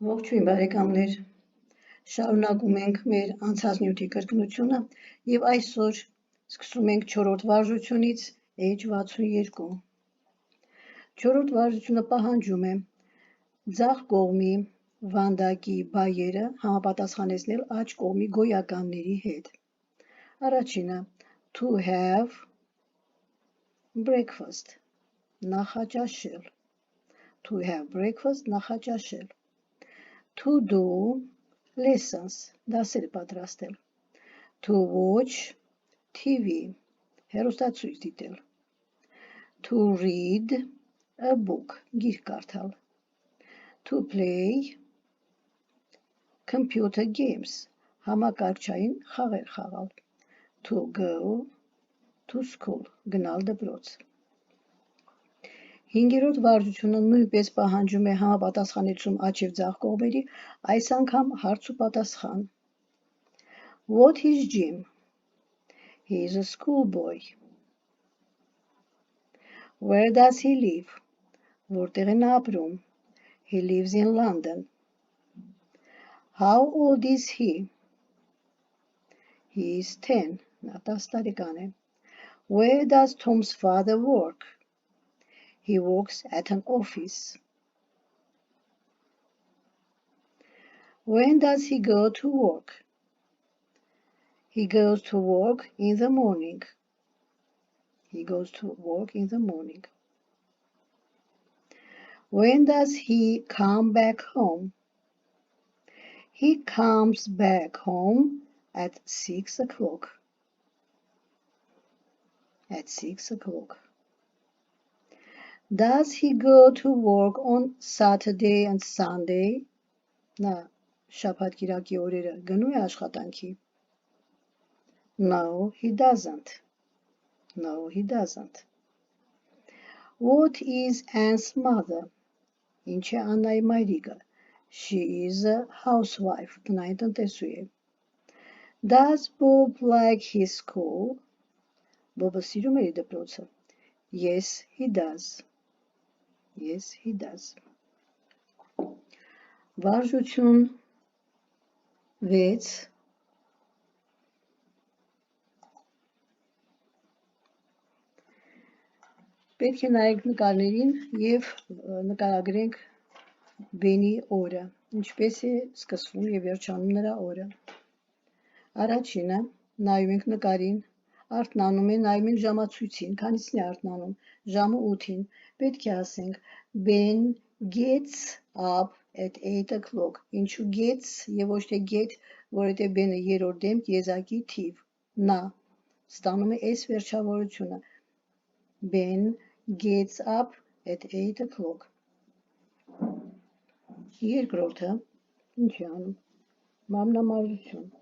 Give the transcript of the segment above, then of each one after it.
Ողջույն բարեկամներ, շարունակում ենք մեր անցած նյութի կրկնությունը և այսօր սկսում ենք 4-րդ վարժությունից H62։ 4-րդ վարժությունը պահանջում է ձախ կողմի վանդակի բայերը համապատասխանեցնել աջ կողմի գոյականների հետ։ Առաջինը to have breakfast, նախաճաշել, to have breakfast, նախաճաշել, to do lessons, դասեր պատրաստել, to watch TV, հեռուստացույց դիտել, to read a book, գիրք կարդալ, to play computer games, համակարգչային խաղեր խաղալ, to go to school, գնալ դպրոց։ 5-րդ վարժությունը նույնպես պահանջում է համապատասխանեցում աջ և ձախ կողմերի, այս անգամ հարց ու պատասխան։ What is Jim? He is a schoolboy. Where does he live? Որտեղ է նա ապրում? He lives in London. How old is he? He is 10. Նա 10 տարեկան է։ Where does Tom's father work? He works at an office. When does he go to work? He goes to work in the morning. He goes to work in the morning. When does he come back home? He comes back home at 6 o'clock. At 6 o'clock. Does he go to work on Saturday and Sunday? Նա շաբաթ կիրակի օրերը գնում է աշխատանքի? No, he doesn't. No, he doesn't. What is Anne's mother? Ինչ է Աննայի մայրիկը? She is a housewife. Տնային տնտեսուհի է։ Does Bob like his school? Բոբը սիրում է իր դպրոցը? Yes, he does. Yes, he does. Վարժություն 6 Պետք է նայենք նկարներին և նկարագրենք Բենի օրը, ինչպես է սկսվում և վերջանում նրա օրը։ Առաջինը նայում ենք նկարին, արթնանում է, նայում ենք ժամացույցին, քանիսին է արթնանում, ժամը 8-ին, պետք է ասենք Ben gets up at 8 o'clock, ինչու gets և ոչ թե get, որովհետև Ben-ը երրորդ դեմք եզակի թիվ, նա, ստանում է S վերջավորությունը, Ben gets up at 8 o'clock։ Երկրորդը, ինչ է անում, մարմնամարզություն։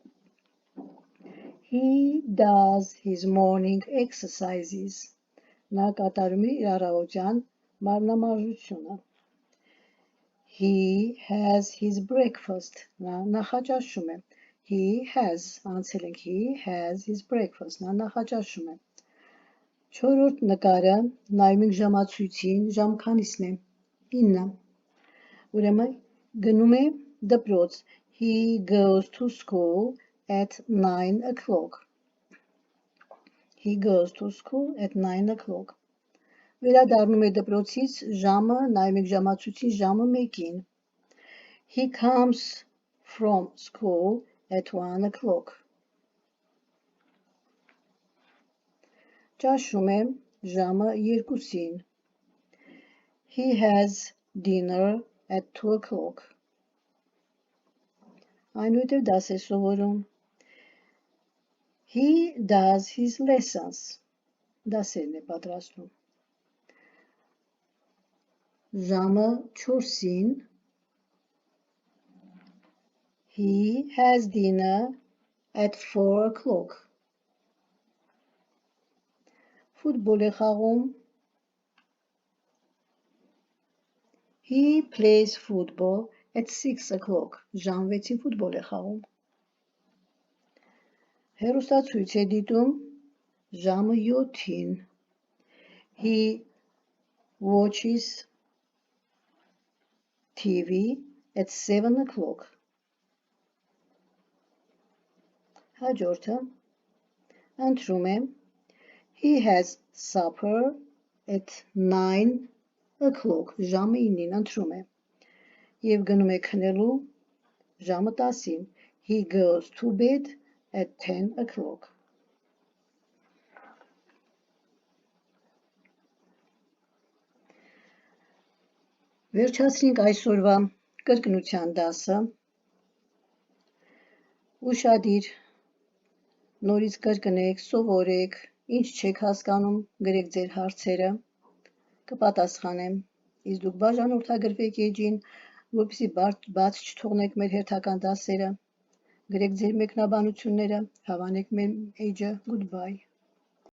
He does his morning exercises, նա կատարում է իր առավոտյան մարմնամարզությունը։ He has his breakfast, նա նախաճաշում է։ He has, անցել ենք, he has his breakfast, նա նախաճաշում է։ 4-րդ նկարը, նայում ենք ժամացույցին, ժամ քանիսն է, 9, ուրեմն գնում է դպրոց, he goes to school at 9 o'clock, he goes to school at 9 o'clock, վերադառնում է դպրոցից, ժամը, նայում ենք ժամացույցին, ժամը 1-ին, he comes from school at 1 o'clock, ճաշում է, ժամը 2-ին, he has dinner at 2 o'clock, այնուհետև դաս է սովորում, he does his lessons, դասերն է պատրաստում, ժամը 4-ին, he has dinner at 4 o'clock, ֆուտբոլ է խաղում, he plays football at 6 o'clock, ժամ 6-ին ֆուտբոլ է խաղում, հեռուստացույց է դիտում, ժամը 7-ին, he watches TV at 7 o'clock. Հաջորդը ընտրում եմ he has supper at 9 o'clock. Ժամը 9-ին ընտրում եմ և գնում է քնելու ժամը 10-ին. He goes to bed at 10 o'clock. Վերջացրինք այսօրվա կրկնության դասը։ Ուշադիր նորից կրկնեք, սովորեք, ինչ չեք հասկանում, գրեք ձեր հարցերը, կպատասխանեմ, իսկ դուք բաժանորդագրվեք էջին, որպեսզի բաց չթողնեք մեր հերթական դասերը, գրեք ձեր մեկնաբանությունները, հավանեք մեր էջը, goodbye.